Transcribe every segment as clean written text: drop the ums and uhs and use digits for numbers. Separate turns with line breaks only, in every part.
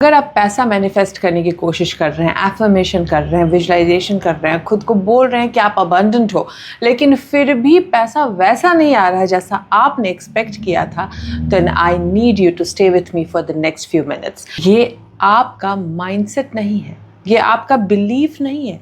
अगर आप पैसा मैनिफेस्ट करने की कोशिश कर रहे हैं, एफर्मेशन कर रहे हैं, विजुअलाइजेशन कर रहे हैं, खुद को बोल रहे हैं कि आप अबंडेंट हो, लेकिन फिर भी पैसा वैसा नहीं आ रहा है जैसा आपने एक्सपेक्ट किया था, then I need you to stay with me for the next few minutes. ये आपका माइंडसेट नहीं है, ये आपका बिलीफ नहीं है,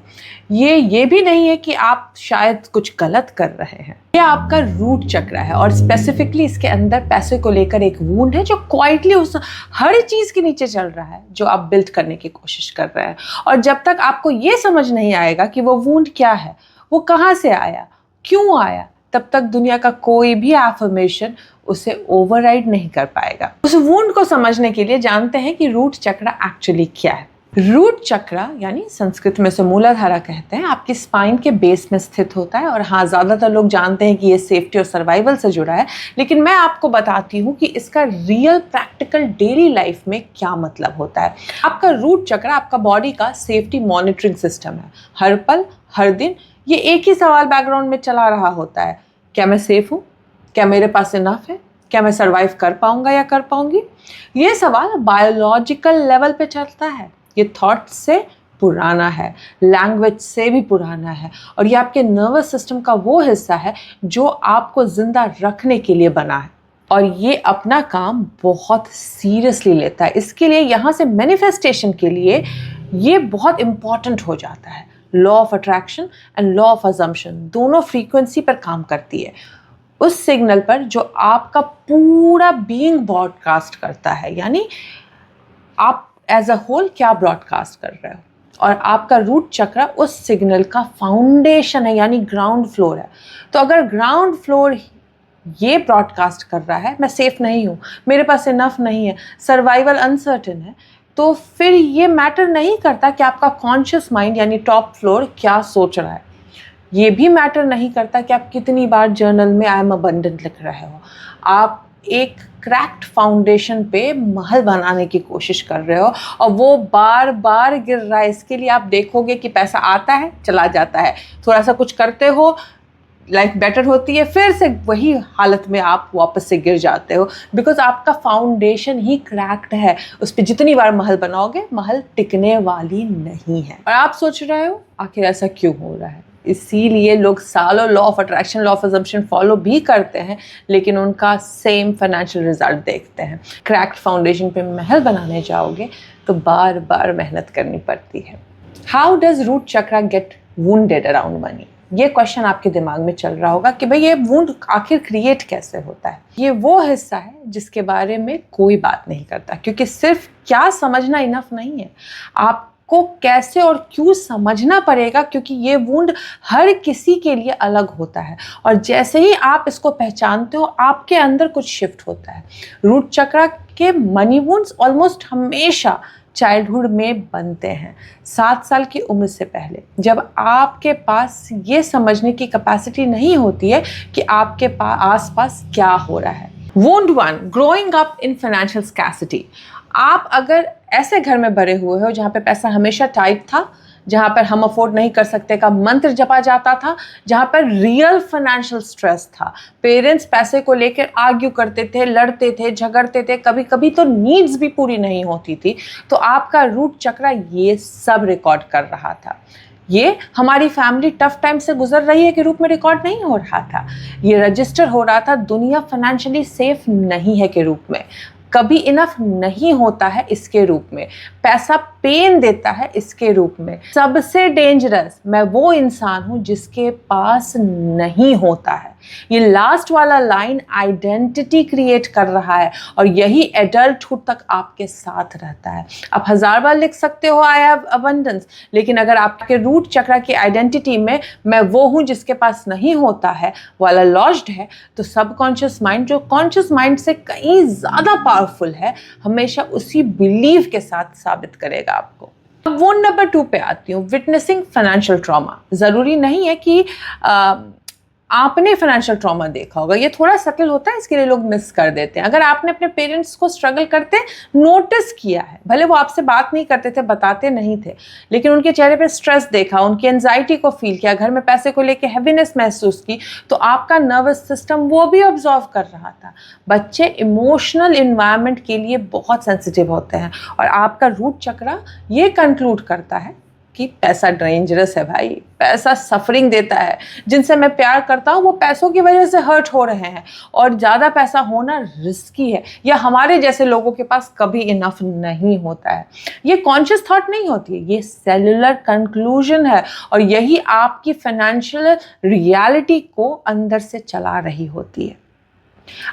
ये भी नहीं है कि आप शायद कुछ गलत कर रहे हैं। ये आपका रूट चक्र है और स्पेसिफिकली इसके अंदर पैसे को लेकर एक वूंड है जो क्वाइटली उस हर चीज़ के नीचे चल रहा है जो आप बिल्ड करने की कोशिश कर रहे हैं। और जब तक आपको ये समझ नहीं आएगा कि वो वूंड क्या है, वो कहाँ से आया, क्यों आया, तब तक दुनिया का कोई भी एफर्मेशन उसे ओवरराइड नहीं कर पाएगा। उस वूंड को समझने के लिए जानते हैं कि रूट चक्र एक्चुअली क्या है। रूट चक्र यानी संस्कृत में से मूलाधारा कहते हैं, आपकी स्पाइन के बेस में स्थित होता है। और हाँ, ज़्यादातर लोग जानते हैं कि ये सेफ्टी और सर्वाइवल से जुड़ा है, लेकिन मैं आपको बताती हूँ कि इसका रियल प्रैक्टिकल डेली लाइफ में क्या मतलब होता है। आपका रूट चक्र आपका बॉडी का सेफ्टी मॉनिटरिंग सिस्टम है। हर पल हर दिन ये एक ही सवाल बैकग्राउंड में चला रहा होता है, क्या मैं सेफ हूँ, क्या मेरे पास इनफ है, क्या मैं सर्वाइव कर पाऊंगा या कर पाऊंगी। ये सवाल बायोलॉजिकल लेवल पे चलता है, ये थॉट से पुराना है, लैंग्वेज से भी पुराना है, और ये आपके नर्वस सिस्टम का वो हिस्सा है जो आपको जिंदा रखने के लिए बना है। और ये अपना काम बहुत सीरियसली लेता है। इसके लिए यहाँ से मैनिफेस्टेशन के लिए ये बहुत इंपॉर्टेंट हो जाता है। Law of attraction and law of assumption दोनों फ्रीक्वेंसी पर काम करती है, उस सिग्नल पर जो आपका पूरा बीइंग ब्रॉडकास्ट करता है। यानी आप एज अ होल क्या ब्रॉडकास्ट कर रहे हो, और आपका रूट चक्र उस सिग्नल का फाउंडेशन है, यानी ग्राउंड फ्लोर है। तो अगर ग्राउंड फ्लोर ये ब्रॉडकास्ट कर रहा है, मैं सेफ नहीं हूँ, मेरे पास इनफ नहीं है, सर्वाइवल अनसर्टेन है, तो फिर ये मैटर नहीं करता कि आपका कॉन्शियस माइंड यानी टॉप फ्लोर क्या सोच रहा है। ये भी मैटर नहीं करता कि आप कितनी बार जर्नल में आई एम अबंडेंट लिख रहे हो। आप एक क्रैक्ड फाउंडेशन पे महल बनाने की कोशिश कर रहे हो और वो बार बार गिर रहा है। इसके लिए आप देखोगे कि पैसा आता है, चला जाता है, थोड़ा सा कुछ करते हो, लाइफ बेटर होती है, फिर से वही हालत में आप वापस से गिर जाते हो, बिकॉज आपका फाउंडेशन ही क्रैक्ड है। उस पर जितनी बार महल बनाओगे, महल टिकने वाली नहीं है। और आप सोच रहे हो आखिर ऐसा क्यों हो रहा है। इसीलिए लोग सालों law of attraction, law of assumption follow भी करते हैं, लेकिन उनका सेम फाइनेंशियल रिजल्ट देखते हैं। क्रैक्ड फाउंडेशन पे महल बनाने जाओगे तो बार बार मेहनत करनी पड़ती है। हाउ डज रूट चक्र गेट वुंडेड अराउंड मनी, ये क्वेश्चन आपके दिमाग में चल रहा होगा कि भाई ये वुंड आखिर क्रिएट कैसे होता है। ये वो हिस्सा है जिसके बारे में कोई बात नहीं करता, क्योंकि सिर्फ क्या समझना इनफ नहीं है, आपको कैसे और क्यों समझना पड़ेगा, क्योंकि ये वुंड हर किसी के लिए अलग होता है। और जैसे ही आप इसको पहचानते हो, आपके अंदर कुछ शिफ्ट होता है। रूट चक्र के मनी वुंड्स ऑलमोस्ट हमेशा चाइल्डहुड में बनते हैं, 7 साल की उम्र से पहले, जब आपके पास ये समझने की कैपेसिटी नहीं होती है कि आपके आसपास क्या हो रहा है। Wound 1, growing up in financial scarcity. आप अगर ऐसे घर में बड़े हुए हो जहाँ पे पैसा हमेशा टाइट था, जहाँ पर हम अफोर्ड नहीं कर सकते का मंत्र जपा जाता था, जहाँ पर रियल फाइनेंशियल स्ट्रेस था, पेरेंट्स पैसे को लेकर आर्ग्यू करते थे, लड़ते थे, झगड़ते थे, कभी कभी तो नीड्स भी पूरी नहीं होती थी, तो आपका रूट चक्र ये सब रिकॉर्ड कर रहा था। ये हमारी फैमिली टफ टाइम से गुजर रही है के रूप में रिकॉर्ड नहीं हो रहा था, ये रजिस्टर हो रहा था दुनिया फाइनेंशियली सेफ नहीं है के रूप में, कभी इनफ नहीं होता है इसके रूप में, पैसा पेन देता है इसके रूप में, सबसे डेंजरस मैं वो इंसान हूं जिसके पास नहीं होता है। ये लास्ट वाला लाइन आइडेंटिटी क्रिएट कर रहा है और यही एडल्टहुड तक आपके साथ रहता है। आप 1000 बार लिख सकते हो आई हैव अबंडेंस, लेकिन अगर आपके रूट चक्र की आइडेंटिटी में मैं वो हूं जिसके पास नहीं होता है वाला लॉज्ड है, तो सबकॉन्शियस माइंड, जो कॉन्शियस माइंड से कहीं ज़्यादा पावरफुल है, हमेशा उसी बिलीव के साथ साबित करेगा आपको। अब वुंड नंबर 2 पे आती हूँ, विटनेसिंग फाइनेंशियल ट्रॉमा। ज़रूरी नहीं है कि आपने फाइनेंशियल ट्रॉमा देखा होगा, ये थोड़ा सटल होता है, इसके लिए लोग मिस कर देते हैं। अगर आपने अपने पेरेंट्स को स्ट्रगल करते नोटिस किया है, भले वो आपसे बात नहीं करते थे, बताते नहीं थे, लेकिन उनके चेहरे पे स्ट्रेस देखा, उनकी एंजाइटी को फील किया, घर में पैसे को लेके हैवीनेस महसूस की, तो आपका नर्वस सिस्टम वो भी ऑब्जर्व कर रहा था। बच्चे इमोशनल इन्वायरमेंट के लिए बहुत सेंसिटिव होते हैं, और आपका रूट चक्रा ये कंक्लूड करता है कि पैसा डेंजरस है भाई, पैसा सफरिंग देता है, जिनसे मैं प्यार करता हूँ वो पैसों की वजह से हर्ट हो रहे हैं, और ज़्यादा पैसा होना रिस्की है, या हमारे जैसे लोगों के पास कभी इनफ नहीं होता है। ये कॉन्शियस थॉट नहीं होती है, ये सेलुलर कंक्लूजन है, और यही आपकी फाइनेंशियल रियलिटी को अंदर से चला रही होती है।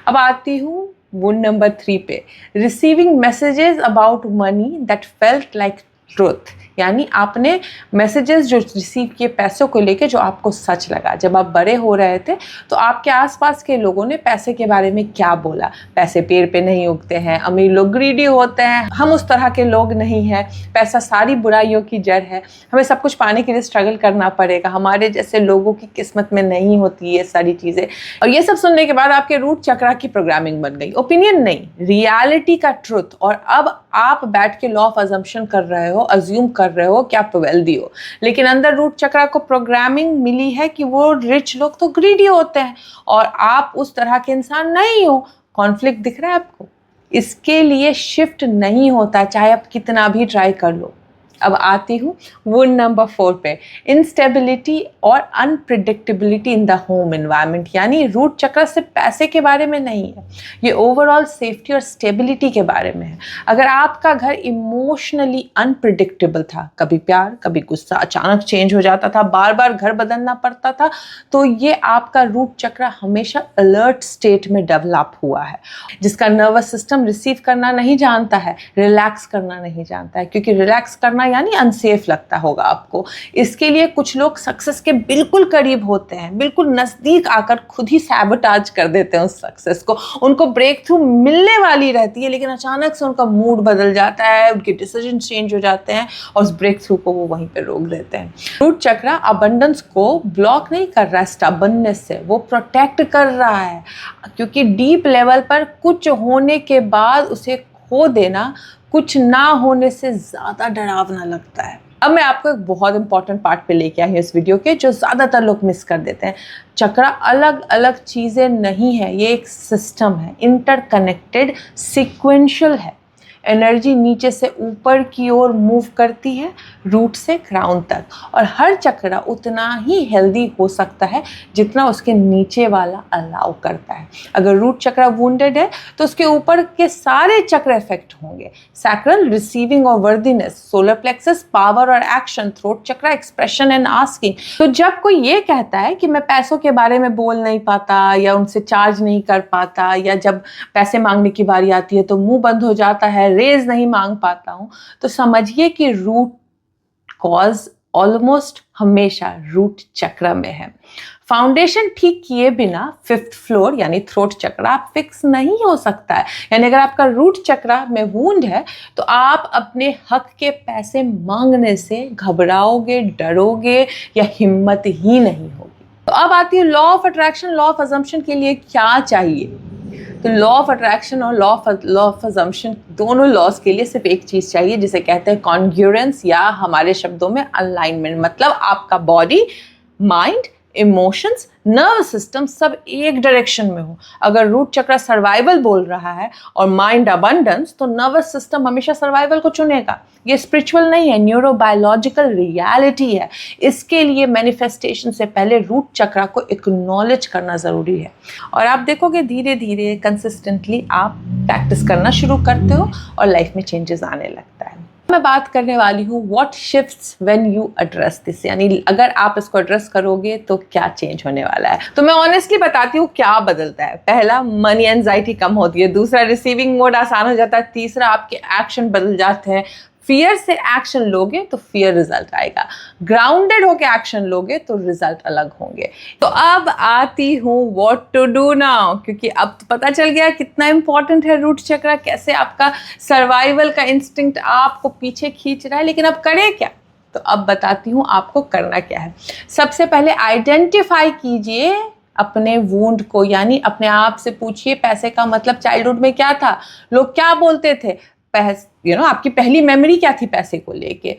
अब आती हूँ वुंड नंबर 3 पे, receiving messages about money that felt like truth. यानी आपने मैसेजेस जो रिसीव किए पैसों को लेके जो आपको सच लगा। जब आप बड़े हो रहे थे तो आपके आसपास के लोगों ने पैसे के बारे में क्या बोला, पैसे पेड़ पे नहीं उगते हैं, अमीर लोग ग्रीडी होते हैं, हम उस तरह के लोग नहीं हैं, पैसा सारी बुराइयों की जड़ है, हमें सब कुछ पाने के लिए स्ट्रगल करना पड़ेगा, हमारे जैसे लोगों की किस्मत में नहीं होती ये सारी चीज़ें। और ये सब सुनने के बाद आपके रूट चक्रा की प्रोग्रामिंग बन गई, ओपिनियन नहीं, रियलिटी का ट्रुथ। और अब आप बैठ के लॉ ऑफ अजम्पशन कर रहे हो, अज्यूम कर रहे हो कि आप वेल्दी हो, लेकिन अंदर रूट चक्रा को प्रोग्रामिंग मिली है कि वो रिच लोग तो ग्रीडी होते हैं और आप उस तरह के इंसान नहीं हो। कॉन्फ्लिक्ट दिख रहा है आपको? इसके लिए शिफ्ट नहीं होता चाहे आप कितना भी ट्राई कर लो। अब आती हूँ वुंड नंबर 4 पे, इंस्टेबिलिटी और unpredictability in the home environment. यानी रूट चक्र सिर्फ पैसे के बारे में नहीं है, ये ओवरऑल सेफ्टी और स्टेबिलिटी के बारे में है। अगर आपका घर इमोशनली अनप्रिडिक्टेबल था, कभी प्यार कभी गुस्सा अचानक चेंज हो जाता था, बार बार घर बदलना पड़ता था, तो ये आपका रूट चक्र हमेशा अलर्ट स्टेट में डेवलप हुआ है, जिसका नर्वस सिस्टम रिसीव करना नहीं जानता है, रिलैक्स करना नहीं जानता है, क्योंकि रिलैक्स करना यानी अनसेफ लगता होगा आपको। इसके लिए कुछ लोग सक्सेस के बिल्कुल करीब होते हैं, बिल्कुल नजदीक आकर खुद ही सैबोटाज कर देते हैं उस सक्सेस को। उनको ब्रेक थ्रू मिलने वाली रहती है, लेकिन अचानक से उनका मूड बदल जाता है, उनके डिसीजन चेंज हो जाते हैं और उस ब्रेक थ्रू को वो वहीं पे रोक देते हैं। रूट चक्र अबंडेंस को ब्लॉक नहीं कर रहा है स्टबर्ननेस से, वो प्रोटेक्ट कर रहा है, क्योंकि डीप लेवल पर कुछ होने के बाद उसे खो देना कुछ ना होने से ज़्यादा डरावना लगता है। अब मैं आपको एक बहुत इंपॉर्टेंट पार्ट पे लेके आई हूँ इस वीडियो के, जो ज़्यादातर लोग मिस कर देते हैं। चक्र अलग अलग चीज़ें नहीं है, ये एक सिस्टम है, इंटरकनेक्टेड, सिक्वेंशियल है। एनर्जी नीचे से ऊपर की ओर मूव करती है, रूट से ग्राउंड तक, और हर चक्र उतना ही हेल्दी हो सकता है जितना उसके नीचे वाला अलाउ करता है। अगर रूट चक्र वुंडेड है तो उसके ऊपर के सारे चक्र इफेक्ट होंगे। सैक्रल रिसीविंग और वर्दीनेस, सोलर प्लेक्सस पावर और एक्शन, थ्रोट चक्र एक्सप्रेशन एंड आस्किंग। तो जब कोई ये कहता है कि मैं पैसों के बारे में बोल नहीं पाता या उनसे चार्ज नहीं कर पाता, या जब पैसे मांगने की बारी आती है तो मुंह बंद हो जाता है, रेज नहीं मांग पाता हूं, तो समझिए कि रूट कॉज ऑलमोस्ट हमेशा रूट चक्र में है। फाउंडेशन ठीक किए बिना 5th फ्लोर यानी थ्रोट चक्र आप फिक्स नहीं हो सकता है। यानी अगर आपका रूट चक्र में वुंड है तो आप अपने हक के पैसे मांगने से घबराओगे, डरोगे या हिम्मत ही नहीं होगी। तो अब आती है law of attraction, law of assumption के लिए क्या चाहिए? तो लॉ ऑफ अट्रैक्शन और लॉ ऑफ अजम्पशन दोनों लॉज के लिए सिर्फ एक चीज़ चाहिए, जिसे कहते हैं कॉन्ग्रुएंस, या हमारे शब्दों में अलाइनमेंट। मतलब आपका body, mind, emotions, nervous system सब एक डायरेक्शन में हो। अगर रूट चक्र सर्वाइवल बोल रहा है और माइंड अबंडेंस, तो नर्वस सिस्टम हमेशा सर्वाइवल को चुनेगा। ये स्पिरिचुअल नहीं है, न्यूरोबायोलॉजिकल रियलिटी है। इसके लिए मैनिफेस्टेशन से पहले रूट चक्र को एक्नॉलेज करना ज़रूरी है, और आप देखोगे धीरे धीरे कंसिस्टेंटली आप प्रैक्टिस करना शुरू करते हो और लाइफ में चेंजेस आने लगता है। मैं बात करने वाली हूँ what shifts when you address this, यानी अगर आप इसको एड्रेस करोगे तो क्या चेंज होने वाला है। तो मैं ऑनेस्टली बताती हूँ क्या बदलता है। पहला, मनी एंजाइटी कम होती है। दूसरा, रिसीविंग मोड आसान हो जाता है। तीसरा, आपके एक्शन बदल जाते हैं। फियर से एक्शन लोगे तो फियर रिजल्ट आएगा, ग्राउंडेड होके एक्शन लोगे तो रिजल्ट अलग होंगे। तो अब आती हूँ व्हाट टू डू नाउ, क्योंकि अब तो पता चल गया कितना इंपॉर्टेंट है रूट चक्र, कैसे आपका सर्वाइवल का इंस्टिंक्ट आपको पीछे खींच रहा है। लेकिन अब करें क्या? तो अब बताती हूँ आपको करना क्या है। सबसे पहले आइडेंटिफाई कीजिए अपने वूंड को, यानी अपने आप से पूछिए पैसे का मतलब चाइल्डहुड में क्या था, लोग क्या बोलते थे, आपकी पहली मेमोरी क्या थी पैसे को लेके।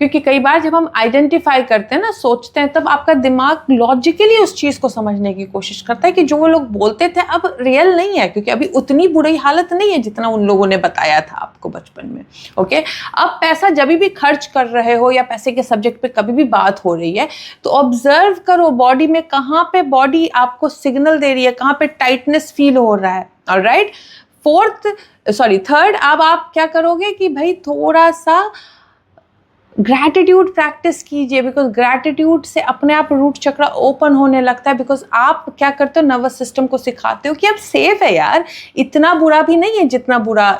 क्योंकि कई बार जब हम आइडेंटिफाई करते हैं ना, सोचते हैं, तब आपका दिमाग लॉजिकली उस चीज़ को समझने की कोशिश करता है कि जो वो लोग बोलते थे अब रियल नहीं है, क्योंकि अभी उतनी बुरी हालत नहीं है जितना उन लोगों ने बताया था आपको बचपन में। ओके, अब पैसा जब भी खर्च कर रहे हो या पैसे के सब्जेक्ट पे कभी भी बात हो रही है, तो ऑब्जर्व करो बॉडी में कहाँ पे बॉडी आपको सिग्नल दे रही है, कहाँ पे टाइटनेस फील हो रहा है। ऑलराइट, थर्ड, अब आप क्या करोगे कि भाई थोड़ा सा ग्रैटिट्यूड प्रैक्टिस कीजिए, बिकॉज ग्रैटिट्यूड से अपने आप रूट चक्र ओपन होने लगता है। बिकॉज आप क्या करते हो, नर्वस सिस्टम को सिखाते हो कि अब सेफ है यार, इतना बुरा भी नहीं है जितना बुरा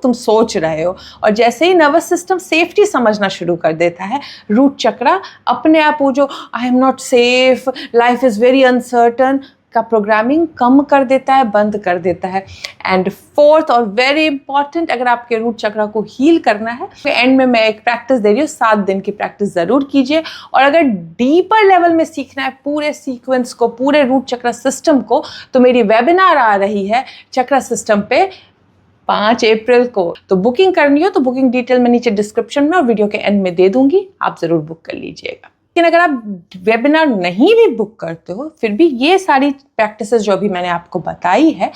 तुम सोच रहे हो। और जैसे ही नर्वस सिस्टम सेफ्टी समझना शुरू कर देता है, रूट चक्र अपने आप वो जो I am not safe, life is very uncertain का प्रोग्रामिंग कम कर देता है, बंद कर देता है। एंड फोर्थ और वेरी इंपॉर्टेंट, अगर आपके रूट चक्र को हील करना है तो एंड में मैं एक प्रैक्टिस दे रही हूँ, 7 दिन की प्रैक्टिस ज़रूर कीजिए। और अगर डीपर लेवल में सीखना है पूरे सीक्वेंस को, पूरे रूट चक्र सिस्टम को, तो मेरी वेबिनार आ रही है चक्र सिस्टम पे 5 अप्रैल को। तो बुकिंग करनी हो तो बुकिंग डिटेल में नीचे डिस्क्रिप्शन में और वीडियो के एंड में दे दूंगी, आप ज़रूर बुक कर लीजिएगा। लेकिन अगर आप वेबिनार नहीं भी बुक करते हो, फिर भी ये सारी प्रैक्टिसेस जो अभी मैंने आपको बताई है,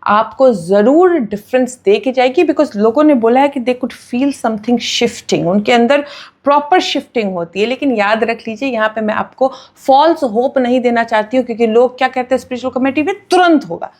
आपको ज़रूर डिफरेंस दे के जाएगी। बिकॉज लोगों ने बोला है कि they could feel something shifting, उनके अंदर प्रॉपर शिफ्टिंग होती है। लेकिन याद रख लीजिए, यहाँ पे मैं आपको फॉल्स होप नहीं देना चाहती हूँ, क्योंकि लोग क्या कहते हैं स्पिरिचुअल कम्युनिटी में, तुरंत होगा,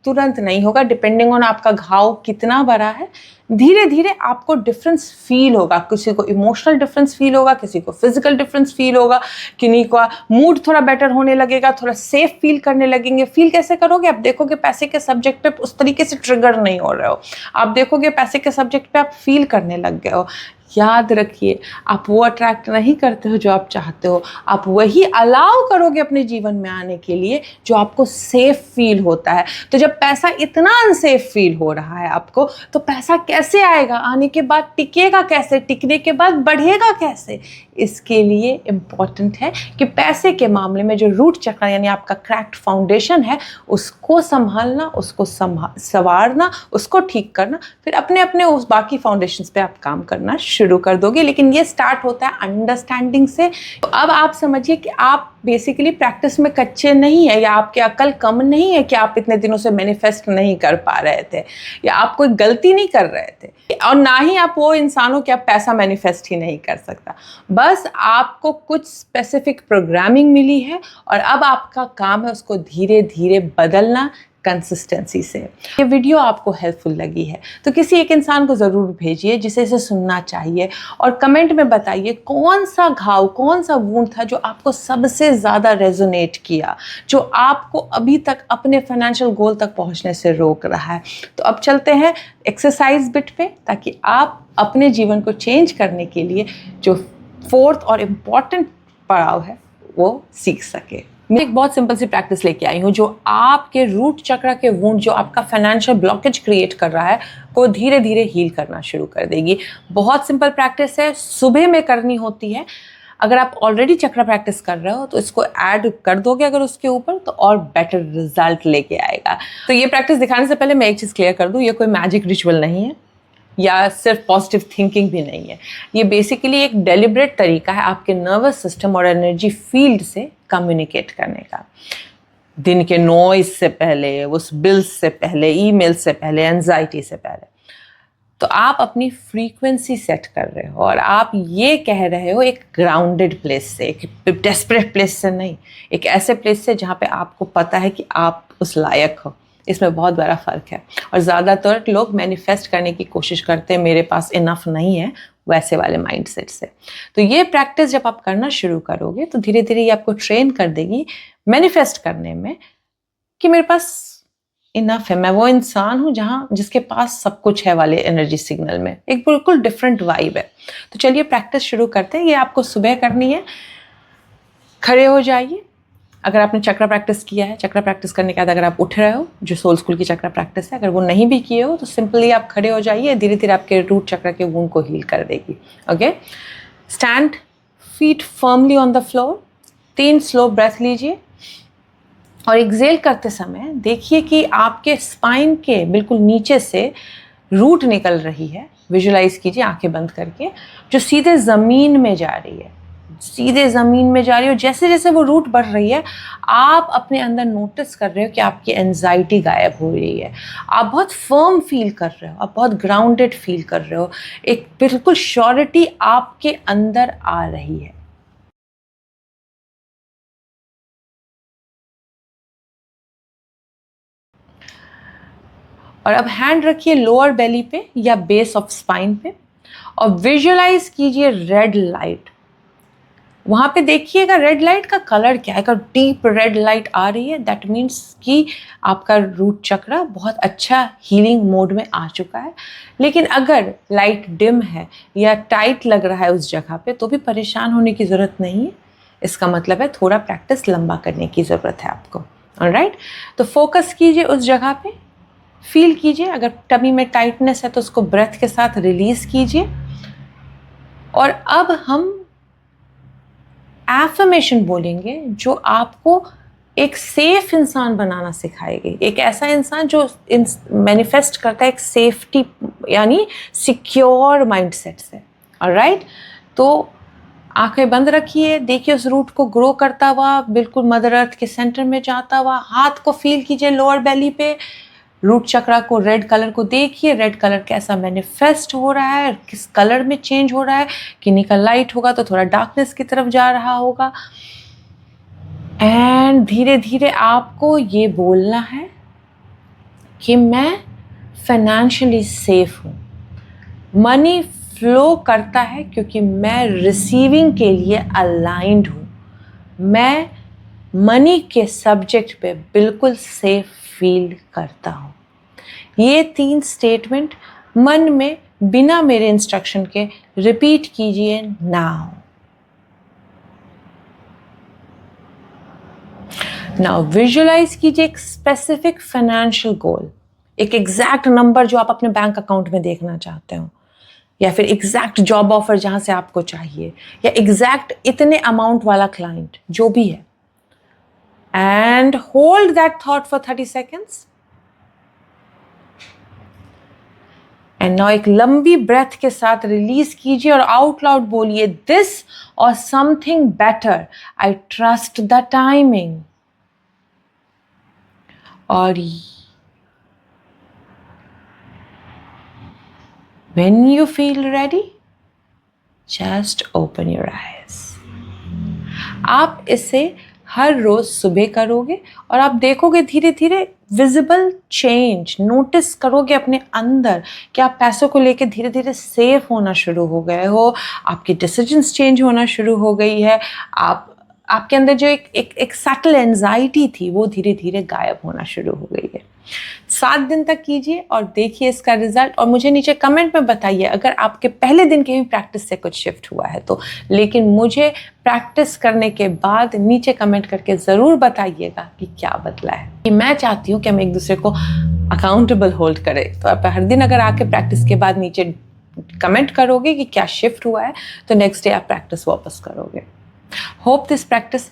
तुरंत नहीं होगा। डिपेंडिंग ऑन आपका घाव कितना बड़ा है, धीरे धीरे आपको डिफरेंस फील होगा। किसी को इमोशनल डिफरेंस फील होगा, किसी को फिजिकल डिफरेंस फील होगा, किन्हीं का मूड थोड़ा बेटर होने लगेगा, थोड़ा सेफ फील करने लगेंगे। फील कैसे करोगे, आप देखोगे पैसे के सब्जेक्ट पे उस तरीके से ट्रिगर नहीं हो रहे हो, आप देखोगे पैसे के सब्जेक्ट पे आप फील करने लग गए हो। याद रखिए, आप वो अट्रैक्ट नहीं करते हो जो आप चाहते हो, आप वही अलाउ करोगे अपने जीवन में आने के लिए जो आपको सेफ फील होता है। तो जब पैसा इतना अनसेफ फील हो रहा है आपको, तो पैसा कैसे आएगा, आने के बाद टिकेगा कैसे, टिकने के बाद बढ़ेगा कैसे? इसके लिए इम्पॉर्टेंट है कि पैसे के मामले में जो रूट चक्र यानी आपका क्रैक्ड फाउंडेशन है, उसको संभालना, उसको संवारना, उसको ठीक करना, फिर अपने अपने उस बाकी फाउंडेशंस पे आप काम करना शुरू कर दोगे। लेकिन ये स्टार्ट होता है अंडरस्टैंडिंग से। तो अब आप समझिए कि आप बेसिकली प्रैक्टिस में कच्चे नहीं है, या आपकी अकल कम नहीं है कि आप इतने दिनों से मैनिफेस्ट नहीं कर पा रहे थे, या आप कोई गलती नहीं कर रहे थे, और ना ही आप वो इंसान हो कि आप पैसा मैनिफेस्ट ही नहीं कर सकता। बस आपको कुछ स्पेसिफिक प्रोग्रामिंग मिली है, और अब आपका काम है उसको धीरे धीरे बदलना कंसिस्टेंसी से। ये वीडियो आपको हेल्पफुल लगी है तो किसी एक इंसान को ज़रूर भेजिए जिसे इसे सुनना चाहिए, और कमेंट में बताइए कौन सा घाव, कौन सा वुंड था जो आपको सबसे ज़्यादा रेजोनेट किया, जो आपको अभी तक अपने फाइनेंशियल गोल तक पहुंचने से रोक रहा है। तो अब चलते हैं एक्सरसाइज बिट पे, ताकि आप अपने जीवन को चेंज करने के लिए जो 4th और इम्पॉर्टेंट पड़ाव है वो सीख सके। मैं एक बहुत सिंपल सी प्रैक्टिस लेके आई हूँ जो आपके रूट चक्र के वुंड, जो आपका फाइनेंशियल ब्लॉकेज क्रिएट कर रहा है, को धीरे धीरे हील करना शुरू कर देगी। बहुत सिंपल प्रैक्टिस है, सुबह में करनी होती है। अगर आप ऑलरेडी चक्र प्रैक्टिस कर रहे हो तो इसको ऐड कर दोगे अगर उसके ऊपर, तो और बेटर रिजल्ट लेके आएगा। तो ये प्रैक्टिस दिखाने से पहले मैं एक चीज़ क्लियर कर दूँ, ये कोई मैजिक रिचुअल नहीं है या सिर्फ पॉजिटिव थिंकिंग भी नहीं है। ये बेसिकली एक डेलिब्रेट तरीका है आपके नर्वस सिस्टम और एनर्जी फील्ड से कम्युनिकेट करने का। दिन के नॉइज से पहले, उस बिल्स से पहले, ईमेल से पहले, एंजाइटी से पहले, तो आप अपनी फ्रीक्वेंसी सेट कर रहे हो और आप ये कह रहे हो एक ग्राउंडेड प्लेस से, एक डेस्परेट प्लेस से नहीं, एक ऐसे प्लेस से जहाँ पे आपको पता है कि आप उस लायक हो। इसमें बहुत बड़ा फ़र्क है। और ज़्यादातर लोग मैनिफेस्ट करने की कोशिश करते हैं मेरे पास इनफ नहीं है, वैसे वाले माइंडसेट से। तो ये प्रैक्टिस जब आप करना शुरू करोगे तो धीरे धीरे ये आपको ट्रेन कर देगी मैनिफेस्ट करने में कि मेरे पास इनफ है, मैं वो इंसान हूँ जिसके पास सब कुछ है वाले एनर्जी सिग्नल में। एक बिल्कुल डिफरेंट वाइब है। तो चलिए प्रैक्टिस शुरू करते हैं। ये आपको सुबह करनी है। खड़े हो जाइए। अगर आपने चक्र प्रैक्टिस किया है, चक्र प्रैक्टिस करने के बाद अगर आप उठ रहे हो, जो सोल स्कूल की चक्र प्रैक्टिस है, अगर वो नहीं भी किए हो तो सिंपली आप खड़े हो जाइए। धीरे धीरे आपके रूट चक्र के वुंड को हील कर देगी। Okay, stand, feet firmly on the floor. 3 slow breath लीजिए। और एक्सेल करते समय देखिए कि आपके स्पाइन के बिल्कुल नीचे से रूट निकल रही है, विजुलाइज कीजिए आंखें बंद करके, जो सीधे ज़मीन में जा रही है, सीधे ज़मीन में जा रही है। और जैसे जैसे वो रूट बढ़ रही है, आप अपने अंदर नोटिस कर रहे हो कि आपकी एंजाइटी गायब हो रही है, आप बहुत फर्म फील कर रहे हो, आप बहुत ग्राउंडेड फील कर रहे हो, एक बिल्कुल श्योरिटी आपके अंदर आ रही है। और अब हैंड रखिए लोअर बेली पे या बेस ऑफ स्पाइन पे और विजुलाइज कीजिए रेड लाइट। वहाँ पे देखिएगा रेड लाइट का कलर क्या है। अगर डीप रेड लाइट आ रही है दैट मीन्स कि आपका रूट चक्र बहुत अच्छा हीलिंग मोड में आ चुका है। लेकिन अगर लाइट डिम है या टाइट लग रहा है उस जगह पे तो भी परेशान होने की ज़रूरत नहीं है। इसका मतलब है थोड़ा प्रैक्टिस लंबा करने की ज़रूरत है आपको। ऑलराइट, तो फोकस कीजिए उस जगह पे, फील कीजिए। अगर टमी में टाइटनेस है तो उसको ब्रेथ के साथ रिलीज कीजिए। और अब हम एफर्मेशन बोलेंगे जो आपको एक सेफ इंसान बनाना सिखाएगी, एक ऐसा इंसान जो मैनिफेस्ट करता है एक सेफ्टी यानी सिक्योर माइंडसेट से। ऑलराइट, तो आंखें बंद रखिए, देखिए उस रूट को ग्रो करता हुआ बिल्कुल मदर अर्थ के सेंटर में जाता हुआ। हाथ को फील कीजिए लोअर बेली पे, रूट चक्रा को, रेड कलर को देखिए, रेड कलर कैसा मैनिफेस्ट हो रहा है, किस कलर में चेंज हो रहा है। किन्हीं का लाइट होगा तो थोड़ा डार्कनेस की तरफ जा रहा होगा। एंड धीरे धीरे आपको ये बोलना है कि मैं फाइनेंशियली सेफ हूँ, मनी फ्लो करता है क्योंकि मैं रिसीविंग के लिए अलाइंड हूँ, मैं मनी के सब्जेक्ट पे बिल्कुल सेफ फील करता हूँ। ये 3 स्टेटमेंट मन में बिना मेरे इंस्ट्रक्शन के रिपीट कीजिए नाउ। नाउ विजुलाइज कीजिए एक स्पेसिफिक फाइनेंशियल गोल, एक एग्जैक्ट नंबर जो आप अपने बैंक अकाउंट में देखना चाहते हो, या फिर एग्जैक्ट जॉब ऑफर जहां से आपको चाहिए, या एग्जैक्ट इतने अमाउंट वाला क्लाइंट, जो भी है। And hold that thought for 30 seconds. And now एक लंबी ब्रेथ के साथ रिलीज कीजिए और आउट लाउड बोलिए दिस और something better, I trust the timing. और when you feel ready, just open your eyes. आप इसे हर रोज सुबह करोगे और आप देखोगे धीरे धीरे विजिबल चेंज, नोटिस करोगे अपने अंदर कि आप पैसों को लेके धीरे धीरे सेफ होना शुरू हो गए हो, आपकी डिसीजंस चेंज होना शुरू हो गई है, आपके अंदर जो एक सटल एंजाइटी थी वो धीरे धीरे गायब होना शुरू हो गई है। 7 दिन तक कीजिए और देखिए इसका रिजल्ट, और मुझे नीचे कमेंट में बताइए अगर आपके पहले दिन के भी प्रैक्टिस से कुछ शिफ्ट हुआ है तो। लेकिन मुझे प्रैक्टिस करने के बाद नीचे कमेंट करके ज़रूर बताइएगा कि क्या बदला है। कि मैं चाहती हूँ कि हम एक दूसरे को अकाउंटेबल होल्ड करें। तो आप हर दिन अगर आके प्रैक्टिस के बाद नीचे कमेंट करोगे कि क्या शिफ्ट हुआ है तो नेक्स्ट डे आप प्रैक्टिस वापस करोगे। Hope this practice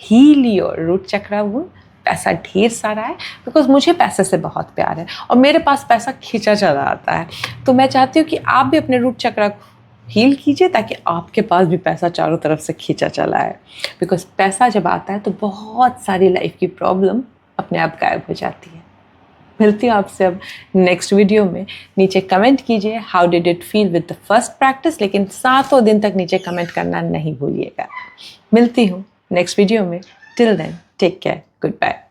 heal your root chakra wound. पैसा ढेर सारा है बिकॉज मुझे पैसे से बहुत प्यार है और मेरे पास पैसा खींचा चला आता है। तो मैं चाहती हूँ कि आप भी अपने रूट चक्रा को हील कीजिए ताकि आपके पास भी पैसा चारों तरफ से खींचा चला है। बिकॉज पैसा जब आता है तो बहुत सारी लाइफ की प्रॉब्लम अपने आप गायब हो जाती है। मिलती हूँ आपसे अब नेक्स्ट वीडियो में। नीचे कमेंट कीजिए how did it feel with the first practice, लेकिन 7 दिन तक नीचे कमेंट करना नहीं भूलिएगा। मिलती हूँ नेक्स्ट वीडियो में। Till then take care, good bye.